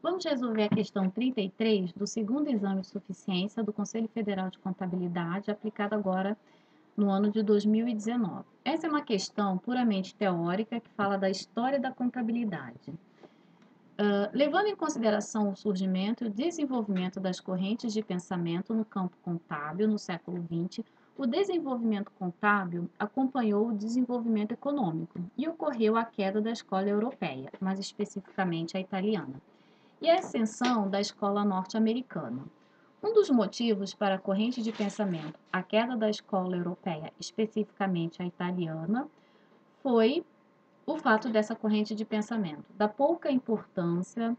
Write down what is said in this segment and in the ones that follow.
Vamos resolver a questão 33 do segundo exame de suficiência do Conselho Federal de Contabilidade, aplicado agora no ano de 2019. Essa é uma questão puramente teórica que fala da história da contabilidade. Levando em consideração o surgimento e o desenvolvimento das correntes de pensamento no campo contábil no século XX, o desenvolvimento contábil acompanhou o desenvolvimento econômico e ocorreu a queda da escola europeia, mais especificamente a italiana, e a ascensão da escola norte-americana. Um dos motivos para a corrente de pensamento, a queda da escola europeia, especificamente a italiana, foi o fato dessa corrente de pensamento, dar pouca importância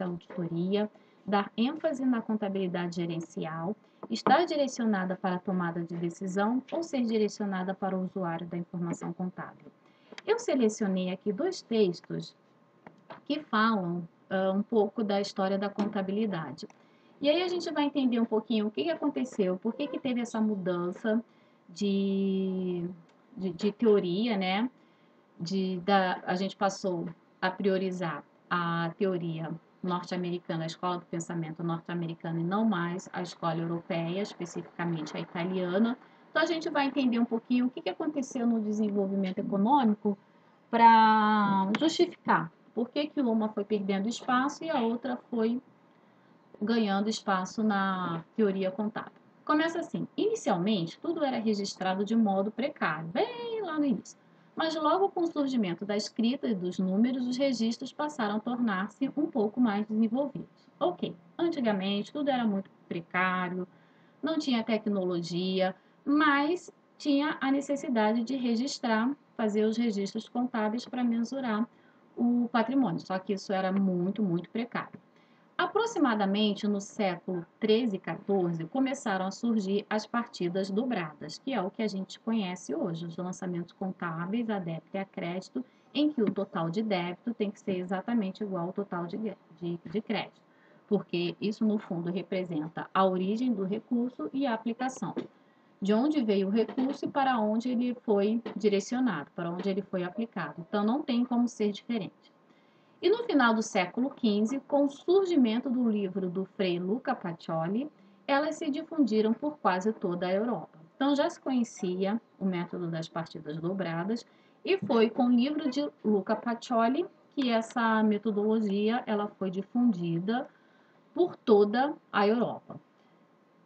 à auditoria, dar ênfase na contabilidade gerencial, estar direcionada para a tomada de decisão ou ser direcionada para o usuário da informação contábil. Eu selecionei aqui dois textos que falam um pouco da história da contabilidade. E aí a gente vai entender um pouquinho o que aconteceu, por que teve essa mudança de teoria, né? A gente passou a priorizar a teoria norte-americana, a escola do pensamento norte-americana e não mais a escola europeia, especificamente a italiana. Então a gente vai entender um pouquinho o que aconteceu no desenvolvimento econômico para justificar por que uma foi perdendo espaço e a outra foi ganhando espaço na teoria contábil. Começa assim: inicialmente, tudo era registrado de modo precário, bem lá no início. Mas logo com o surgimento da escrita e dos números, os registros passaram a tornar-se um pouco mais desenvolvidos. Ok, antigamente tudo era muito precário, não tinha tecnologia, mas tinha a necessidade de registrar, fazer os registros contábeis para mensurar o patrimônio, só que isso era muito precário. Aproximadamente no século 13 e 14 começaram a surgir as partidas dobradas, que é o que a gente conhece hoje, os lançamentos contábeis a débito e a crédito, em que o total de débito tem que ser exatamente igual ao total de crédito, porque isso no fundo representa a origem do recurso e a aplicação, de onde veio o recurso e para onde ele foi direcionado, para onde ele foi aplicado. Então não tem como ser diferente. E no final do século XV, com o surgimento do livro do Frei Luca Pacioli, elas se difundiram por quase toda a Europa. Então já se conhecia o método das partidas dobradas e foi com o livro de Luca Pacioli que essa metodologia ela foi difundida por toda a Europa.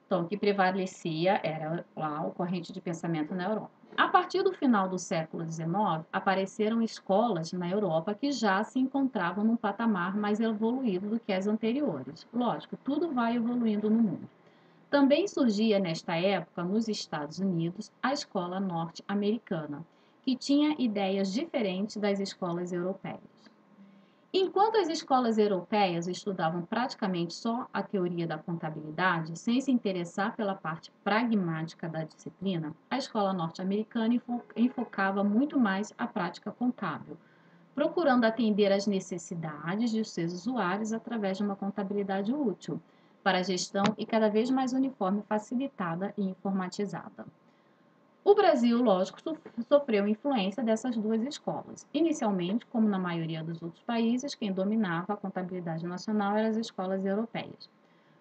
Então, o que prevalecia era lá a corrente de pensamento na Europa. A partir do final do século XIX, apareceram escolas na Europa que já se encontravam num patamar mais evoluído do que as anteriores. Lógico, tudo vai evoluindo no mundo. Também surgia nesta época, nos Estados Unidos, a escola norte-americana, que tinha ideias diferentes das escolas europeias. Enquanto as escolas europeias estudavam praticamente só a teoria da contabilidade, sem se interessar pela parte pragmática da disciplina, a escola norte-americana enfocava muito mais a prática contábil, procurando atender às necessidades de seus usuários através de uma contabilidade útil para a gestão e cada vez mais uniforme, facilitada e informatizada. O Brasil, lógico, sofreu influência dessas duas escolas. Inicialmente, como na maioria dos outros países, quem dominava a contabilidade nacional eram as escolas europeias.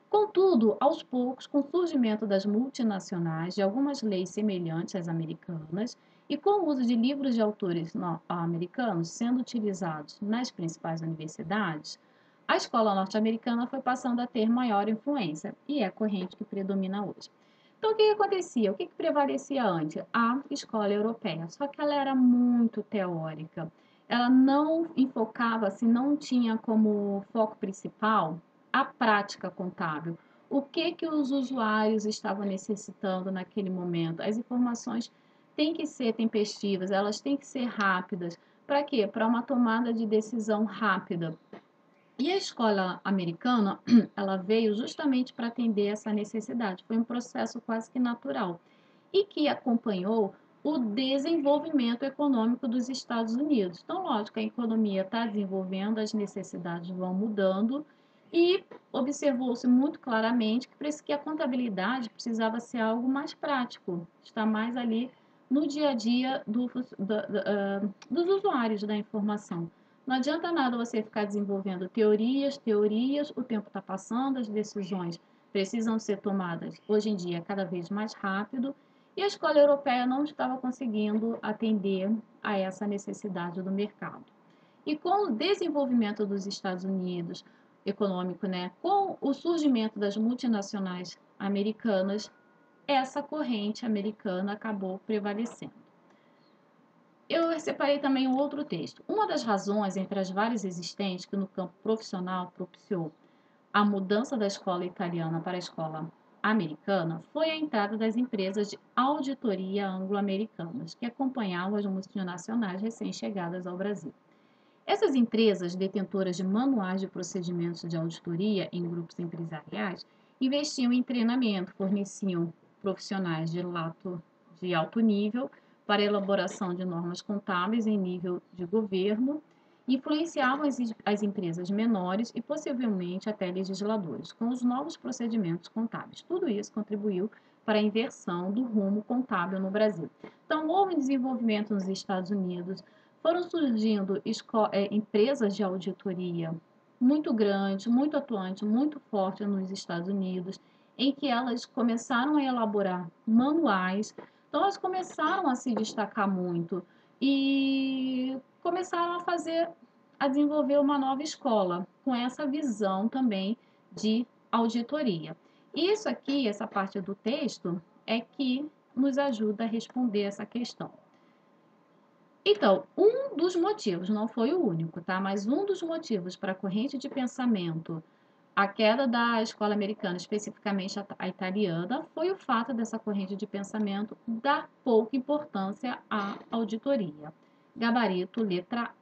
Contudo, aos poucos, com o surgimento das multinacionais, de algumas leis semelhantes às americanas, e com o uso de livros de autores americanos sendo utilizados nas principais universidades, a escola norte-americana foi passando a ter maior influência, e é a corrente que predomina hoje. Então, o que acontecia? O que prevalecia antes? A escola europeia, só que ela era muito teórica. Ela não enfocava, assim, não tinha como foco principal a prática contábil. O que os usuários estavam necessitando naquele momento? As informações têm que ser tempestivas, elas têm que ser rápidas. Para quê? Para uma tomada de decisão rápida. E a escola americana, ela veio justamente para atender essa necessidade. Foi um processo quase que natural e que acompanhou o desenvolvimento econômico dos Estados Unidos. Então, lógico, a economia está desenvolvendo, as necessidades vão mudando e observou-se muito claramente que a contabilidade precisava ser algo mais prático, estar mais ali no dia a dia dos usuários da informação, Não adianta nada você ficar desenvolvendo teorias, o tempo está passando, as decisões precisam ser tomadas hoje em dia cada vez mais rápido, e a escola europeia não estava conseguindo atender a essa necessidade do mercado. E com o desenvolvimento dos Estados Unidos econômico, né, com o surgimento das multinacionais americanas, essa corrente americana acabou prevalecendo. Eu separei também um outro texto. Uma das razões, entre as várias existentes, que no campo profissional propiciou a mudança da escola italiana para a escola americana foi a entrada das empresas de auditoria anglo-americanas, que acompanhavam as multinacionais recém-chegadas ao Brasil. Essas empresas, detentoras de manuais de procedimentos de auditoria em grupos empresariais, investiam em treinamento, forneciam profissionais de alto nível para elaboração de normas contábeis em nível de governo, influenciavam as empresas menores e possivelmente até legisladores com os novos procedimentos contábeis. Tudo isso contribuiu para a inversão do rumo contábil no Brasil. Então, houve um desenvolvimento nos Estados Unidos, foram surgindo empresas de auditoria muito grandes, muito atuantes, muito fortes nos Estados Unidos, em que elas começaram a elaborar manuais, então elas começaram a se destacar muito e começaram a desenvolver uma nova escola, com essa visão também de auditoria. Isso aqui, essa parte do texto, é que nos ajuda a responder essa questão. Então, um dos motivos, não foi o único, tá? Mas um dos motivos para a corrente de pensamento, a queda da escola americana, especificamente a italiana, foi o fato dessa corrente de pensamento dar pouca importância à auditoria. Gabarito, letra